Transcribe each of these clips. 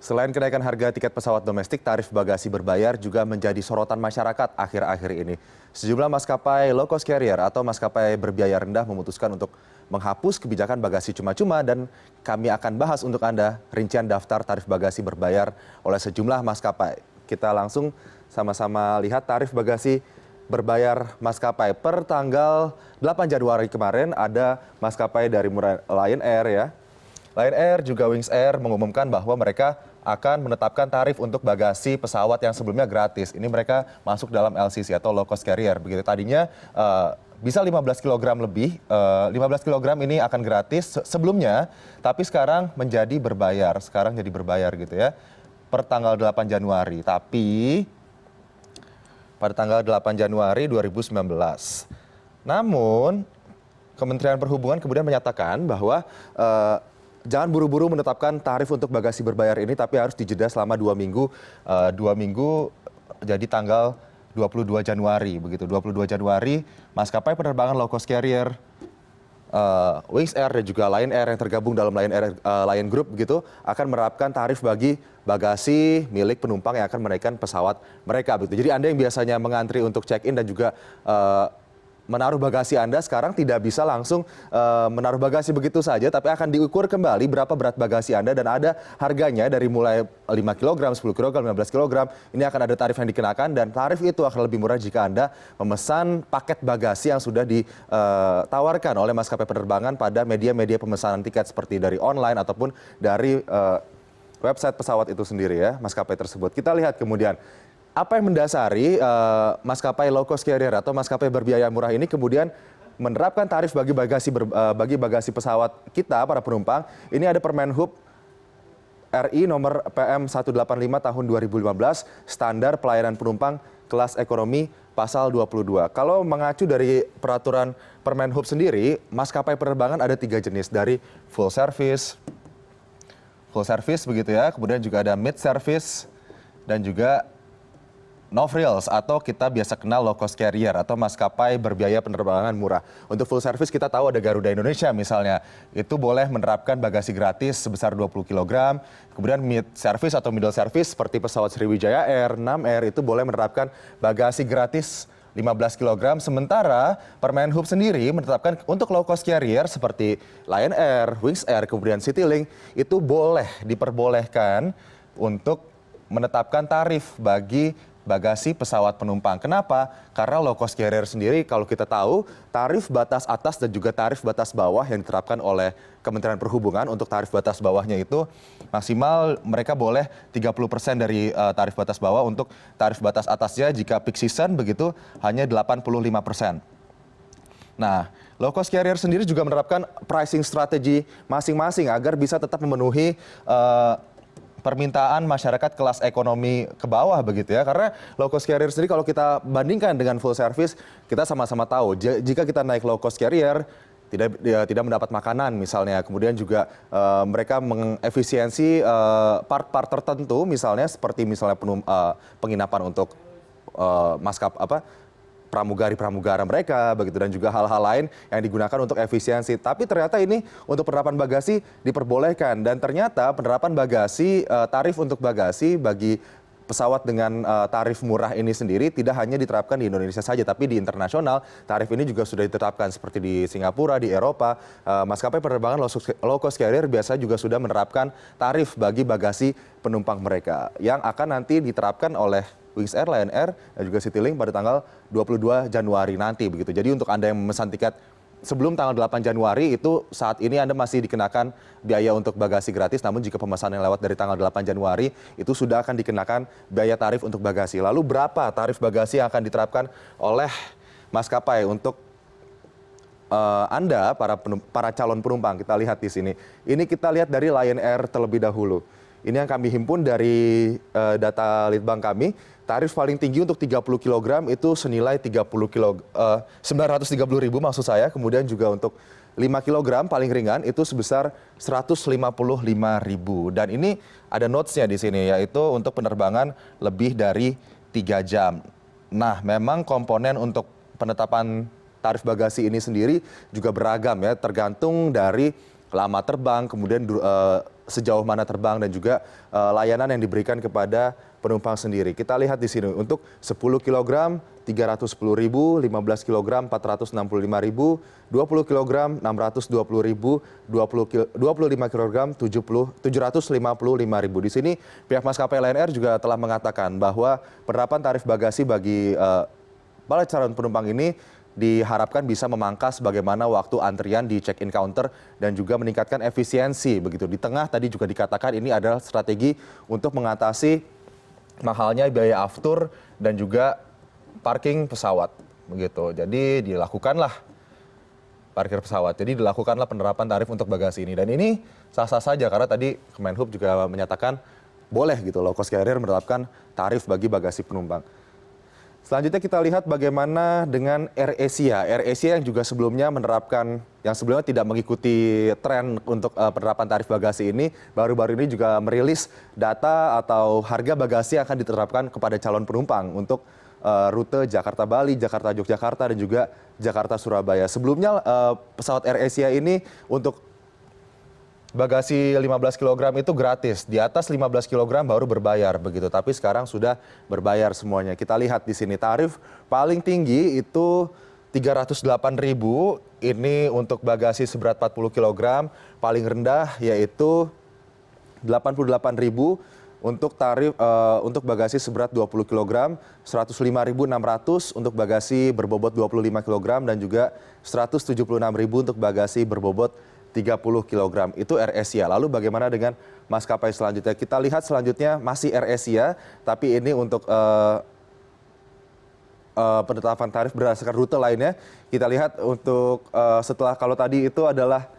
Selain kenaikan harga tiket pesawat domestik, tarif bagasi berbayar juga menjadi sorotan masyarakat akhir-akhir ini. Sejumlah maskapai low cost carrier atau maskapai berbiaya rendah memutuskan untuk menghapus kebijakan bagasi cuma-cuma dan kami akan bahas untuk Anda rincian daftar tarif bagasi berbayar oleh sejumlah maskapai. Kita langsung sama-sama lihat tarif bagasi berbayar maskapai. Per tanggal 8 Januari kemarin ada maskapai dari Lion Air ya. Lion Air juga Wings Air mengumumkan bahwa mereka akan menetapkan tarif untuk bagasi pesawat yang sebelumnya gratis. Ini mereka masuk dalam LCC atau low cost carrier. Begitu tadinya bisa 15 kg lebih, 15 kg ini akan gratis sebelumnya, tapi sekarang menjadi berbayar. Sekarang jadi berbayar gitu ya. Per tanggal 8 Januari. Tapi pada tanggal 8 Januari 2019. Namun Kementerian Perhubungan kemudian menyatakan bahwa jangan buru-buru menetapkan tarif untuk bagasi berbayar ini, tapi harus dijeda selama 2 minggu. 2 minggu jadi tanggal 22 Januari. Begitu, 22 Januari maskapai penerbangan low cost carrier Wings Air dan juga Lion Air yang tergabung dalam Lion Group begitu akan menerapkan tarif bagi bagasi milik penumpang yang akan menaikkan pesawat mereka. Begitu. Jadi Anda yang biasanya mengantri untuk check-in dan juga menaruh bagasi Anda sekarang tidak bisa langsung menaruh bagasi begitu saja, tapi akan diukur kembali berapa berat bagasi Anda dan ada harganya dari mulai 5 kg, 10 kg, 15 kg. Ini akan ada tarif yang dikenakan dan tarif itu akan lebih murah jika Anda memesan paket bagasi yang sudah ditawarkan oleh maskapai penerbangan pada media-media pemesanan tiket seperti dari online ataupun dari website pesawat itu sendiri ya, maskapai tersebut. Kita lihat kemudian apa yang mendasari maskapai low cost carrier atau maskapai berbiaya murah ini kemudian menerapkan tarif bagi bagasi pesawat kita para penumpang. Ini ada Permenhub RI nomor PM 185 tahun 2015 standar pelayanan penumpang kelas ekonomi pasal 22. Kalau mengacu dari peraturan Permenhub sendiri, maskapai penerbangan ada 3 jenis, dari full service begitu ya, kemudian juga ada mid service dan juga no frills atau kita biasa kenal low cost carrier atau maskapai berbiaya penerbangan murah. Untuk full service kita tahu ada Garuda Indonesia misalnya. Itu boleh menerapkan bagasi gratis sebesar 20 kg. Kemudian mid service atau middle service seperti pesawat Sriwijaya Air, Nam Air itu boleh menerapkan bagasi gratis 15 kg. Sementara Permenhub sendiri menetapkan untuk low cost carrier seperti Lion Air, Wings Air, kemudian Citylink itu diperbolehkan untuk menetapkan tarif bagi bagasi pesawat penumpang. Kenapa? Karena low cost carrier sendiri kalau kita tahu tarif batas atas dan juga tarif batas bawah yang diterapkan oleh Kementerian Perhubungan. Untuk tarif batas bawahnya itu maksimal mereka boleh 30% dari tarif batas bawah. Untuk tarif batas atasnya jika peak season begitu hanya 85%. Nah, low cost carrier sendiri juga menerapkan pricing strategi masing-masing agar bisa tetap memenuhi permintaan masyarakat kelas ekonomi ke bawah begitu ya. Karena low cost carrier sendiri kalau kita bandingkan dengan full service, kita sama-sama tahu jika kita naik low cost carrier tidak mendapat makanan misalnya. Kemudian juga mereka mengefisiensi part-part tertentu misalnya seperti misalnya penginapan untuk pramugara mereka begitu dan juga hal-hal lain yang digunakan untuk efisiensi. Tapi ternyata ini untuk penerapan bagasi diperbolehkan dan ternyata penerapan bagasi tarif untuk bagasi bagi pesawat dengan tarif murah ini sendiri tidak hanya diterapkan di Indonesia saja tapi di internasional tarif ini juga sudah ditetapkan seperti di Singapura, di Eropa. Maskapai penerbangan low cost carrier biasa juga sudah menerapkan tarif bagi bagasi penumpang mereka yang akan nanti diterapkan oleh Wings Air, Lion Air, dan juga Citylink pada tanggal 22 Januari nanti begitu. Jadi untuk Anda yang memesan tiket sebelum tanggal 8 Januari itu saat ini Anda masih dikenakan biaya untuk bagasi gratis, namun jika pemesanan yang lewat dari tanggal 8 Januari itu sudah akan dikenakan biaya tarif untuk bagasi. Lalu berapa tarif bagasi yang akan diterapkan oleh maskapai untuk Anda para calon penumpang? Kita lihat di sini. Ini kita lihat dari Lion Air terlebih dahulu. Ini yang kami himpun dari data litbang kami. Tarif paling tinggi untuk 30 kg itu senilai 930.000 maksud saya. Kemudian juga untuk 5 kg paling ringan itu sebesar 155.000. Dan ini ada notes-nya di sini yaitu untuk penerbangan lebih dari 3 jam. Nah, memang komponen untuk penetapan tarif bagasi ini sendiri juga beragam ya, tergantung dari lama terbang, kemudian sejauh mana terbang dan juga layanan yang diberikan kepada penumpang sendiri. Kita lihat di sini untuk 10 kg 310.000, 15 kg 465.000, 20 kg 620.000, 25 kg 755.000. Di sini pihak maskapai Lion Air juga telah mengatakan bahwa penerapan tarif bagasi bagi para calon penumpang ini diharapkan bisa memangkas bagaimana waktu antrian di check-in counter dan juga meningkatkan efisiensi begitu. Di tengah tadi juga dikatakan ini adalah strategi untuk mengatasi mahalnya biaya aftur dan juga parking pesawat begitu. Jadi dilakukanlah parkir pesawat. Jadi dilakukanlah penerapan tarif untuk bagasi ini dan ini sah-sah saja karena tadi Kemenhub juga menyatakan boleh gitu low cost carrier menerapkan tarif bagi bagasi penumpang. Selanjutnya kita lihat bagaimana dengan AirAsia. AirAsia yang juga sebelumnya menerapkan, yang sebelumnya tidak mengikuti tren untuk penerapan tarif bagasi ini, baru-baru ini juga merilis data atau harga bagasi yang akan diterapkan kepada calon penumpang untuk rute Jakarta-Bali, Jakarta-Yogyakarta, dan juga Jakarta-Surabaya. Sebelumnya pesawat AirAsia ini untuk bagasi 15 kg itu gratis, di atas 15 kg baru berbayar begitu. Tapi sekarang sudah berbayar semuanya. Kita lihat di sini tarif paling tinggi itu 308.000 ini untuk bagasi seberat 40 kg, paling rendah yaitu 88.000 untuk tarif untuk bagasi seberat 20 kg, 105.600 untuk bagasi berbobot 25 kg dan juga 176.000 untuk bagasi berbobot 30 kg. Itu AirAsia. Lalu bagaimana dengan maskapai selanjutnya? Kita lihat selanjutnya masih AirAsia, tapi ini untuk penetapan tarif berdasarkan rute lainnya. Kita lihat untuk setelah kalau tadi itu adalah,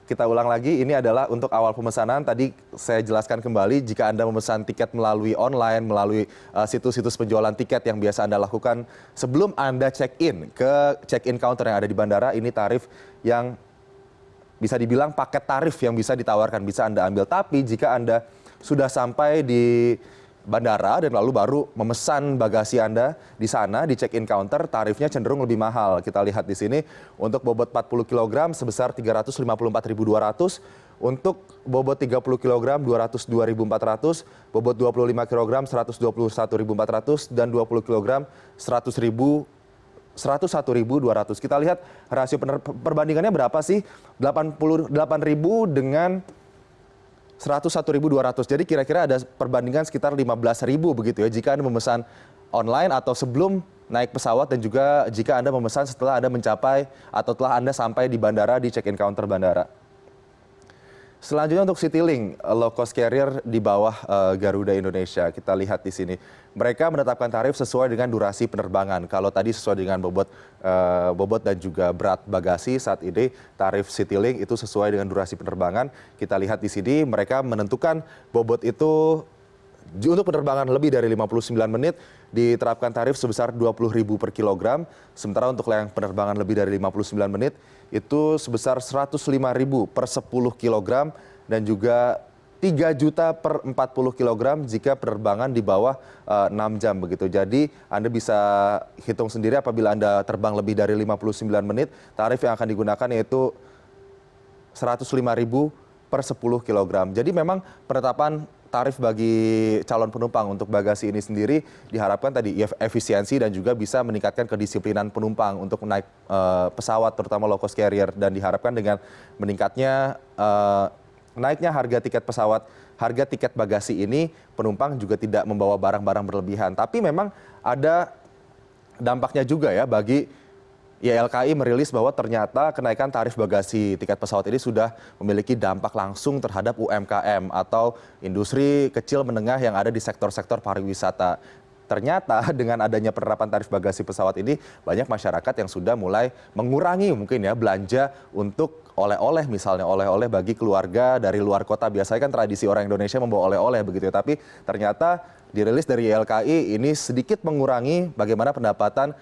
kita ulang lagi, ini adalah untuk awal pemesanan. Tadi saya jelaskan kembali, jika Anda memesan tiket melalui online, melalui situs-situs penjualan tiket yang biasa Anda lakukan sebelum Anda check-in ke check-in counter yang ada di bandara, ini tarif yang bisa dibilang paket tarif yang bisa ditawarkan, bisa Anda ambil. Tapi jika Anda sudah sampai di bandara dan lalu baru memesan bagasi Anda di sana, di check-in counter, tarifnya cenderung lebih mahal. Kita lihat di sini untuk bobot 40 kg sebesar 354.200, untuk bobot 30 kg 202.400, bobot 25 kg 121.400, dan 20 kg 101.200. Kita lihat rasio perbandingannya berapa sih? 88.000 dengan 101.200. Jadi kira-kira ada perbandingan sekitar 15.000 begitu ya jika Anda memesan online atau sebelum naik pesawat, dan juga jika Anda memesan setelah Anda mencapai atau telah Anda sampai di bandara, di check-in counter bandara. Selanjutnya untuk Citylink, low cost carrier di bawah Garuda Indonesia. Kita lihat di sini. Mereka menetapkan tarif sesuai dengan durasi penerbangan. Kalau tadi sesuai dengan bobot dan juga berat bagasi, saat ini tarif Citylink itu sesuai dengan durasi penerbangan. Kita lihat di sini mereka menentukan bobot itu untuk penerbangan lebih dari 59 menit diterapkan tarif sebesar 20.000 per kilogram. Sementara untuk yang penerbangan lebih dari 59 menit itu sebesar 105.000 per 10 kilogram dan juga 3 juta per 40 kilogram jika penerbangan di bawah 6 jam begitu. Jadi Anda bisa hitung sendiri apabila Anda terbang lebih dari 59 menit, tarif yang akan digunakan yaitu 105.000 per 10 kilogram. Jadi memang penetapan tarif bagi calon penumpang untuk bagasi ini sendiri diharapkan tadi efisiensi dan juga bisa meningkatkan kedisiplinan penumpang untuk naik pesawat terutama low cost carrier, dan diharapkan dengan meningkatnya naiknya harga tiket pesawat, harga tiket bagasi ini, penumpang juga tidak membawa barang-barang berlebihan. Tapi memang ada dampaknya juga ya bagi YLKI merilis bahwa ternyata kenaikan tarif bagasi tiket pesawat ini sudah memiliki dampak langsung terhadap UMKM atau industri kecil menengah yang ada di sektor-sektor pariwisata. Ternyata dengan adanya penerapan tarif bagasi pesawat ini, banyak masyarakat yang sudah mulai mengurangi mungkin ya belanja untuk oleh-oleh, misalnya oleh-oleh bagi keluarga dari luar kota. Biasanya kan tradisi orang Indonesia membawa oleh-oleh begitu ya, tapi ternyata dirilis dari YLKI ini sedikit mengurangi bagaimana pendapatan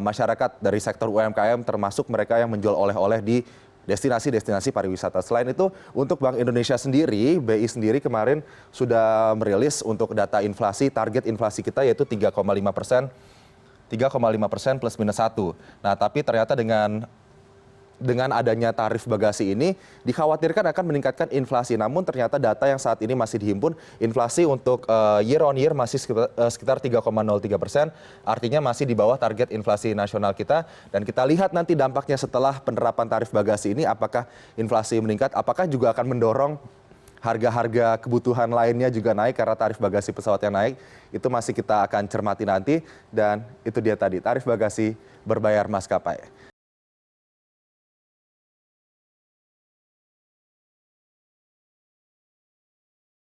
masyarakat dari sektor UMKM, termasuk mereka yang menjual oleh-oleh di destinasi-destinasi pariwisata. Selain itu, untuk Bank Indonesia sendiri, BI sendiri kemarin sudah merilis untuk data inflasi, target inflasi kita yaitu 3,5% plus minus 1. Nah, tapi ternyata dengan dengan adanya tarif bagasi ini dikhawatirkan akan meningkatkan inflasi. Namun ternyata data yang saat ini masih dihimpun, inflasi untuk year on year masih sekitar 3,03%, artinya masih di bawah target inflasi nasional kita. Dan kita lihat nanti dampaknya setelah penerapan tarif bagasi ini, apakah inflasi meningkat, apakah juga akan mendorong harga-harga kebutuhan lainnya juga naik karena tarif bagasi pesawat yang naik. Itu masih kita akan cermati nanti, dan itu dia tadi tarif bagasi berbayar maskapai.